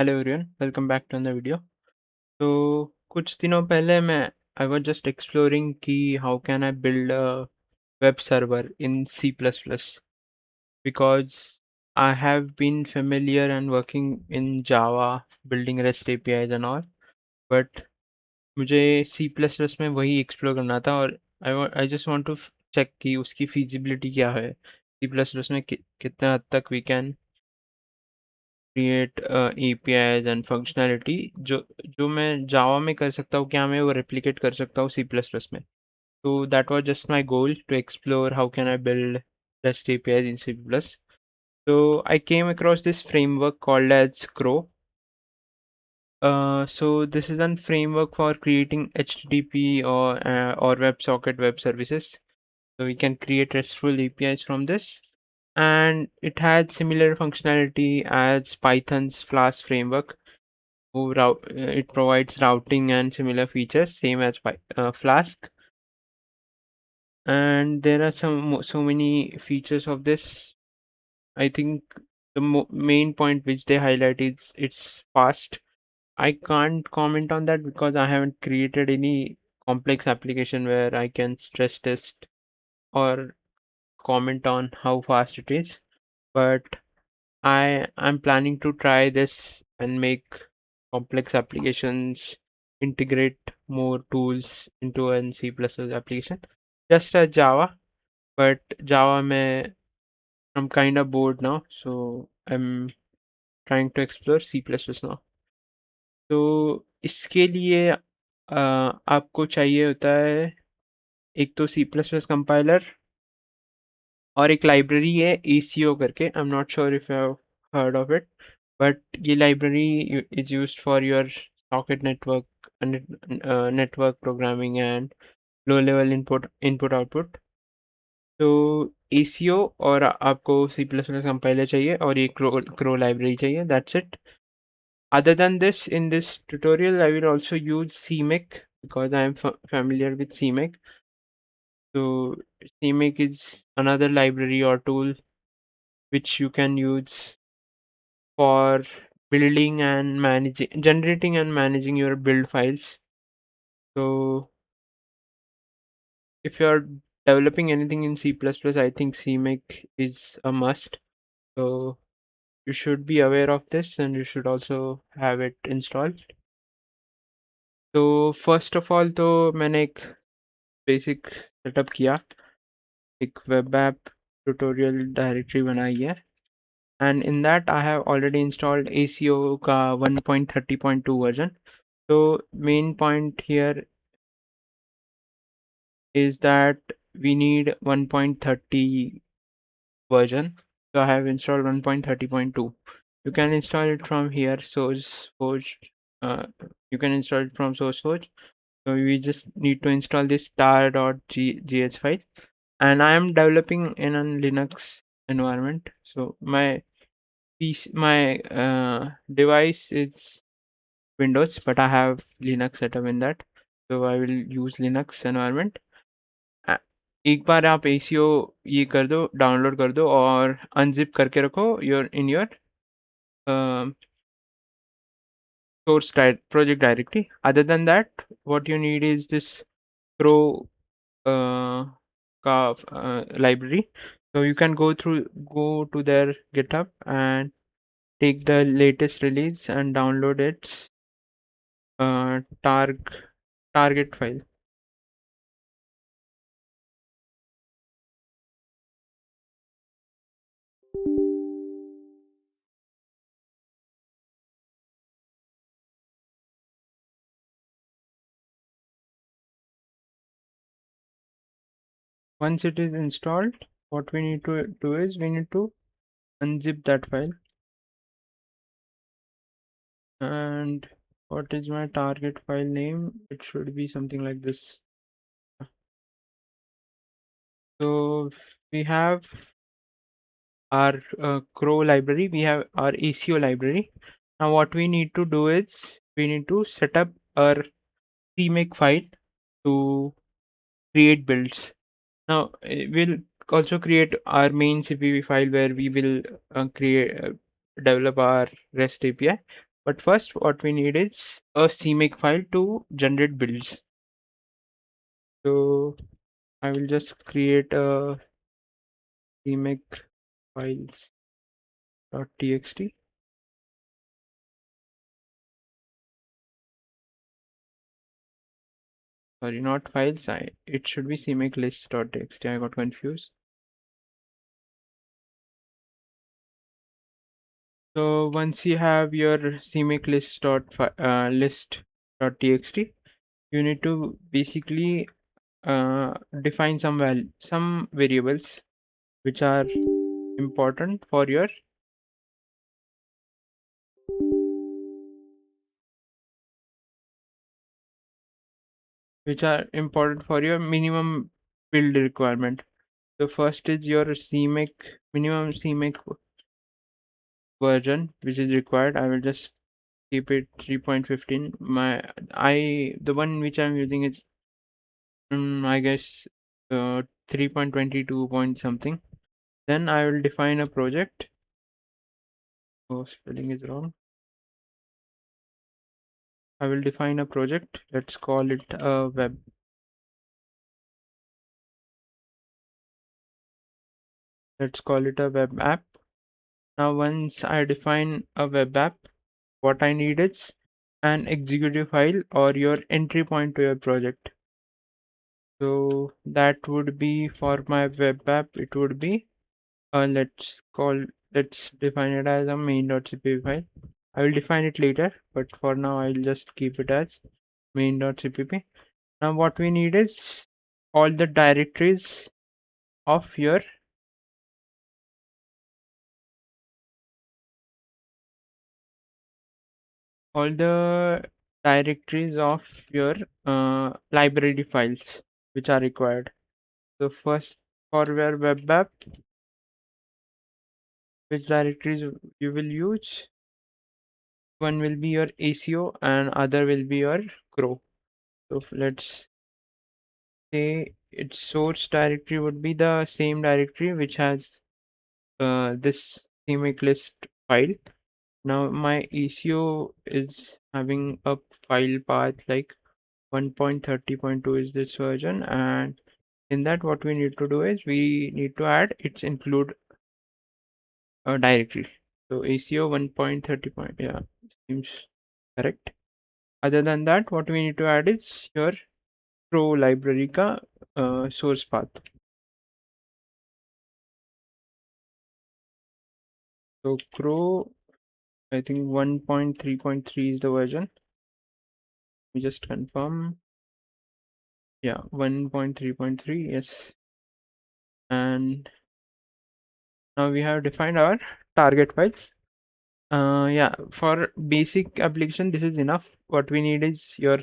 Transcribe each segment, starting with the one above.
Hello everyone, welcome back to the video. तो कुछ दिनों पहले मैं आई वाज जस्ट एक्सप्लोरिंग कि how can I build a web server in C plus plus because I have been familiar and working in Java building REST APIs and all, but मुझे सी plus plus में वही explore करना था और I just want to check कि उसकी feasibility क्या है सी प्लस प्लस में कितना हद तक we can create APIs and functionality जो जो मैं जावा में कर सकता हूँ, क्या मैं वो रेप्लिकेट कर सकता हूँ सी प्लस प्लस में। तो that was just my goal to explore how can I build REST APIs in C++. So I came across this framework called as Crow. So this is a framework for creating HTTP or WebSocket web services. So we can create RESTful APIs from this, and it had similar functionality as Python's Flask framework. It provides routing and similar features, same as Flask. And there are so many features of this. I think the main point which they highlight is it's fast. I can't comment on that because I haven't created any complex application where I can stress test or comment on how fast it is. But I'm planning to try this and make complex applications, integrate more tools into an C++ application. Just as Java, but Java mein I'm kind of bored now, so I'm trying to explore C++ now. तो इसके लिए आपको चाहिए होता है एक तो सी plus plus compiler और एक लाइब्रेरी है ACO करके। I am not sure if you have heard of it, but ये library is used for your socket network network programming and low level input output. तो ACO और आपको C++ compiler चाहिए और ये क्रो लाइब्रेरी चाहिए, that's it. Other than this, in this tutorial I will also use CMake because I am familiar with CMake. So CMake is another library or tool which you can use for building and generating and managing your build files. So if you're developing anything in C++, I think CMake is a must. So you should be aware of this and you should also have it installed. तो first of all तो मैंने एक basic setup किया, एक web app tutorial directory बनाई है, and in that I have already installed ACO का 1.30.2 version. So main point here is that we need 1.30 version. So I have installed 1.30.2. You can install it from here, SourceForge. Uh, you can install it from SourceForge. So we just need to install this star.gh file, and I am developing in a Linux environment. So my device is Windows, but I have Linux setup in that, so I will use Linux environment. एक बार आप ACO ये कर दो, download कर दो और unzip करके रखो your source project directory. Other than that, what you need is this Pro library. So you can go to their GitHub and take the latest release and download its target file. Once it is installed, what we need to do is we need to unzip that file. And what is my target file name? It should be something like this. So we have our Crow library, we have our ACO library. Now what we need to do is we need to set up our CMake file to create builds. Now we'll also create our main CPP file where we will develop our REST API. But first, what we need is a CMake file to generate builds. So I will just create a CMake files.txt. Sorry, not files. It should be CMake list.txt. I got confused. So once you have your CMake list.txt, you need to basically define some variables which are important for your minimum build requirement. The first is your CMake minimum CMake version which is required. I will just keep it 3.15. The one which I'm using is I guess 3.22 point something. Then I will define a project. Oh, spelling is wrong. I will define a project. Let's call it a web. Let's call it a web app. Now, once I define a web app, what I need is an executive file or your entry point to your project. So that would be for my web app. It would be let's define it as a main.cpp file. I will define it later, but for now I'll just keep it as main.cpp. Now what we need is all the directories of your library files which are required. So first, for your web app, which directories you will use? One will be your ACO and other will be your CRO. So let's say its source directory would be the same directory which has this thematic list file. Now my ACO is having a file path like 1.30.2 is this version, and in that what we need to do is we need to add its include directory. So ACO 1.30 yeah, seems correct. Other than that, what we need to add is your pro library ka source path. So Crow, I think 1.3.3 is the version. We just confirm. Yeah, 1.3.3, yes. And now we have defined our target files. Yeah, for basic application, this is enough. What we need is your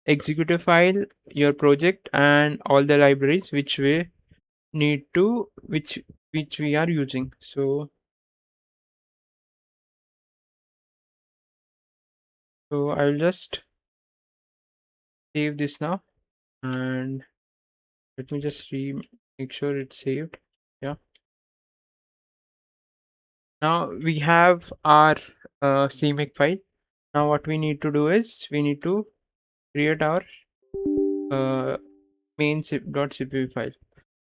executive file, your project, and all the libraries which we are using. So I'll just save this now, and let me just make sure it's saved. Yeah. Now we have our CMake file. Now what we need to do is we need to create our uh, main.cpp file.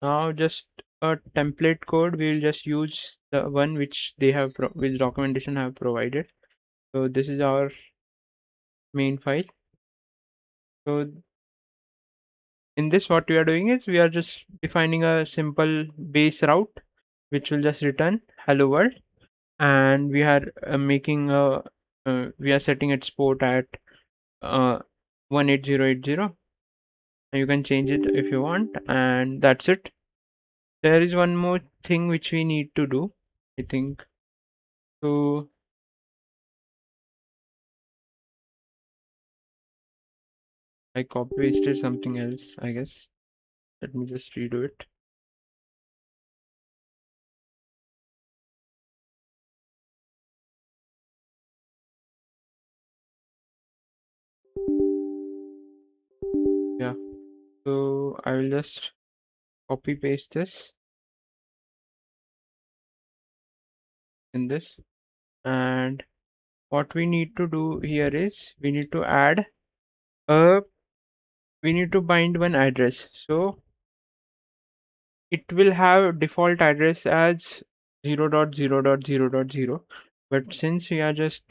Now just a template code. We will just use the one which which documentation have provided. So this is our main file. So in this, what we are doing is we are just defining a simple base route which will just return hello world, and we are setting its port at 18080. You can change it if you want, and that's it. There is one more thing which we need to do, I think. So I copy pasted something else, I guess. Let me just redo it. Yeah, so I will just copy paste this in this, and what we need to do here is we need to add a we need to bind one address. So it will have default address as 0.0.0.0, but since we are just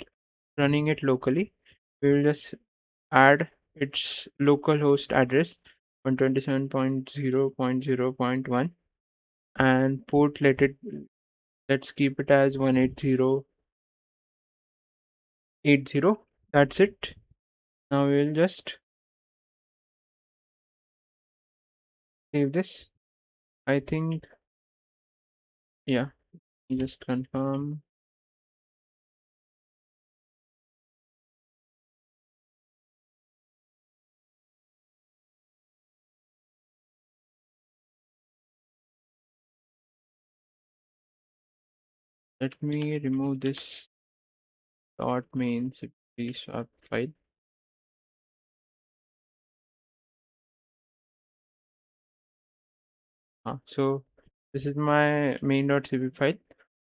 running it locally, we will just add its localhost address 127.0.0.1 and port let's keep it as 180.80. That's it. Now we'll just save this. I think, yeah, just confirm. Let me remove this dot main cp swap file. So this is my main.cp file.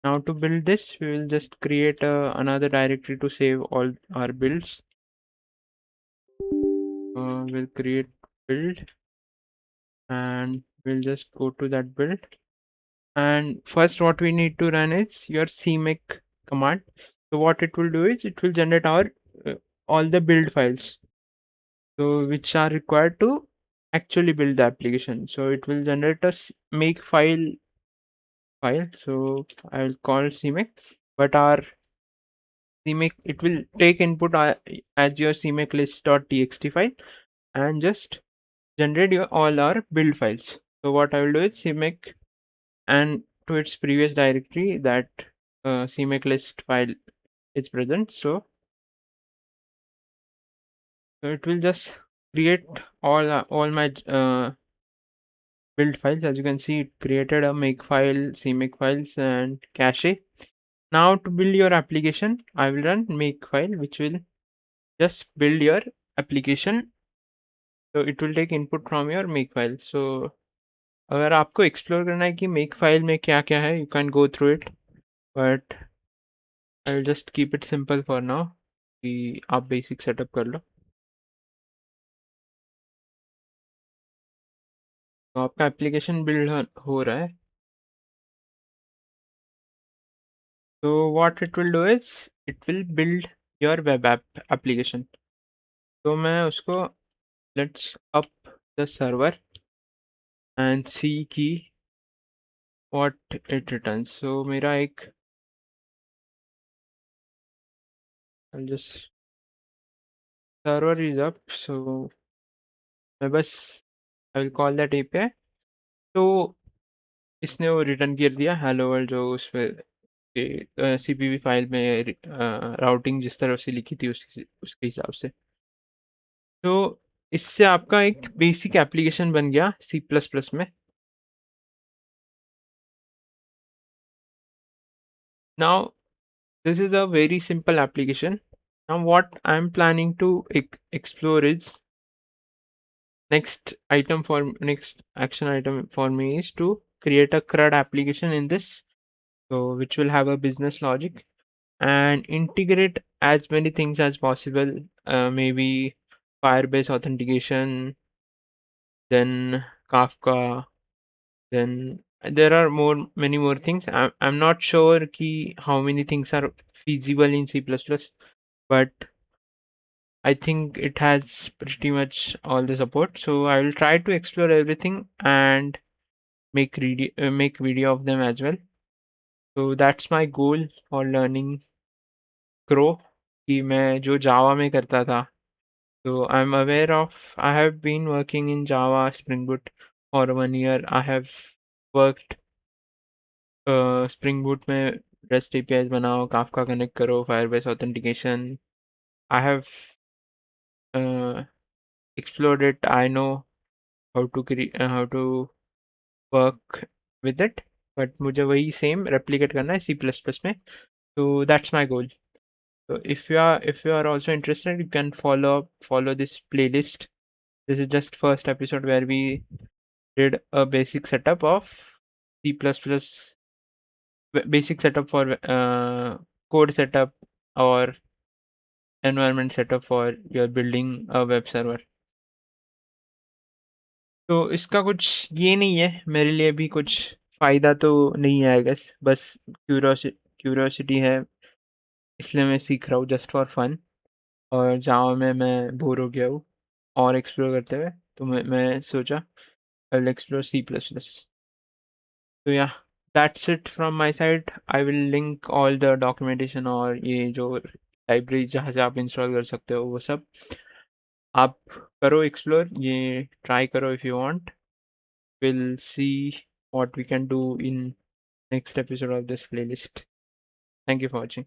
Now to build this, we will just create another directory to save all our builds. We'll create build and we'll just go to that build. And first what we need to run is your cmake command. So what it will do is it will generate our all the build files, so which are required to actually build the application. So it will generate a make file. So I'll call cmake, but our cmake, it will take input as your cmake list.txt file and just generate your all our build files. So what I will do is cmake and to its previous directory that cmake list file is present. So it will just create all my build files. As you can see, it created a make file, cmake files, and cache. Now to build your application, I will run make file, which will just build your application. So it will take input from your make file. So अगर आपको explore करना है कि make file में क्या क्या है, you can go through it, but I will just keep it simple for now कि आप बेसिक सेटअप कर लो. तो आपका एप्लीकेशन बिल्ड हो रहा है. तो what it will do is it will build your web application. तो मैं उसको let's up the server and see की व्हाट इट रिटर्न्स. सो मेरा एक just server is up. So मैं बस I will call that API. तो इसने वो रिटर्न कर दिया हेलो वर्ल्ड, जो उस पर सीपीपी फाइल में राउटिंग जिस तरह से लिखी थी उसके हिसाब से. तो इससे आपका एक बेसिक एप्लीकेशन बन गया सी प्लस प्लस में. Now this is a very simple application. Now what I'm planning to explore is next action item for me is to create a CRUD application in this, so which will have a business logic and integrate as many things as possible, maybe Firebase authentication, then Kafka, then there are many more things. I'm not sure how many things are feasible in C++, but I think it has pretty much all the support. So I will try to explore everything and make video of them as well. So that's my goal for learning Crow, कि मैं जो जावा में करता था. So I'm aware of, I have been working in Java Spring Boot for 1 year. I have worked Spring Boot में REST APIs बनाओ, Kafka connect करो, Firebase authentication. I have explored it. I know how to work with it, but मुझे वही same replicate करना है C++ में. So that's my goal. So if you are also interested, you can follow this playlist. This is just first episode where we did a basic setup of C++, basic setup for code setup or environment setup for your building a web server. तो इसका कुछ ये नहीं है, मेरे लिए भी कुछ फ़ायदा तो नहीं है आई गेस, बस क्यूरियोसिटी है, इसलिए मैं सीख रहा हूँ जस्ट फॉर फन। और जावा में मैं बोर हो गया हूँ और एक्सप्लोर करते हुए, तो मैं सोचा I will explore C plus plus. तो या that's it from my side. I will link all the documentation और ये जो लाइब्रेरी जहाँ से आप इंस्टॉल कर सकते हो वो सब आप करो एक्सप्लोर, ये ट्राई करो if you want. Will see what we can do in next episode of this playlist. Thank you for watching.